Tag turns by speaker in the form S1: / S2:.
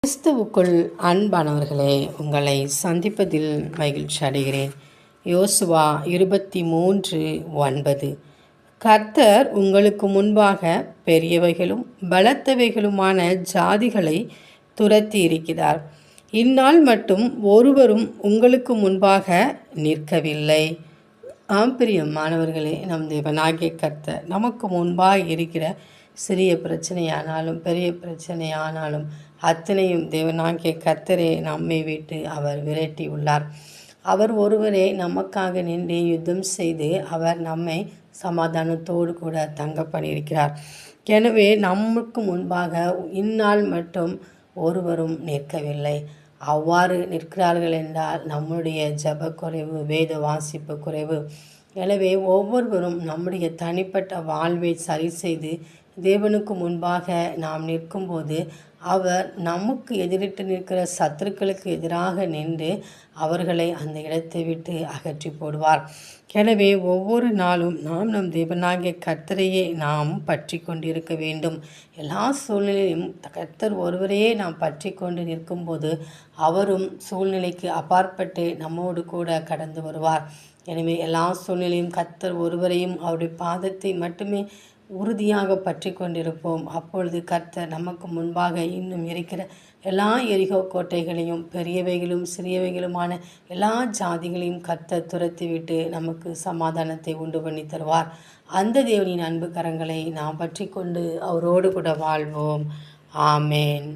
S1: கிறிஸ்துவுக்குள் அன்பானவர்களே, உங்களை சந்திப்பதில் மகிழ்ச்சி அடைகிறேன். யோசுவா 23:9. கர்த்தர் உங்களுக்கு முன்பாக பெரியவைகளும் பலத்தவைகளுமான ஜாதிகளை துரத்தி இருக்கிறார். இந்நாள் மட்டும் ஒருவரும் உங்களுக்கு முன்பாக நிற்கவில்லை. பிரியமானவர்களே, நம் தேவனாகிய கர்த்தர் நமக்கு முன்பாக இருக்கிற சிறிய பிரச்சனையானாலும் பெரிய பிரச்சனையானாலும் அத்தனையும் தேவனாகிய கர்த்தரே நம்மை விட்டு அவர் விரட்டி உள்ளார். அவர் ஒருவரே நமக்காக நின்று யுத்தம் செய்து அவர் நம்மை சமாதானத்தோடு கூட தங்க பண்ணியிருக்கிறார். எனவே நமக்கு முன்பாக இந்நாள் மட்டும் ஒருவரும் நிற்கவில்லை. அவ்வாறு நிற்கிறார்கள் என்றால் நம்முடைய ஜப குறைவு, வேத வாசிப்பு குறைவு. எனவே ஒவ்வொருவரும் நம்முடைய தனிப்பட்ட வாழ்வை சரி செய்து தேவனுக்கு முன்பாக நாம் நிற்கும்போது அவர் நமக்கு எதிரிட்டு நிற்கிற சத்துருக்களுக்கு எதிராக நின்று அவர்களை அந்த இடத்தை விட்டு அகற்றி போடுவார். எனவே ஒவ்வொரு நாளும் நாம் நம் தேவனாகிய கர்த்தரையே நாம் பற்றி கொண்டிருக்க வேண்டும். எல்லா சூழ்நிலையும் கர்த்தர் ஒருவரையே நாம் பற்றி கொண்டு நிற்கும்போது அவரும் சூழ்நிலைக்கு அப்பாற்பட்டு நம்மோடு கூட கடந்து வருவார். எனவே எல்லா சூழ்நிலையும் கர்த்தர் ஒருவரையும் அவருடைய பாதத்தை மட்டுமே உறுதியாக பற்றி கொண்டிருப்போம். அப்பொழுது கர்த்தர் நமக்கு முன்பாக இன்னும் இருக்கிற எல்லா எரிகோ கோட்டைகளையும் பெரியவைகளும் சிறியவைகளுமான எல்லா ஜாதிகளையும் கர்த்தர் துரத்திவிட்டு நமக்கு சமாதானத்தை உண்டு பண்ணி தருவார். அந்த தேவனின் அன்பு கரங்களை நாம் பற்றி கொண்டு அவரோடு கூட வாழ்வோம். ஆமேன்.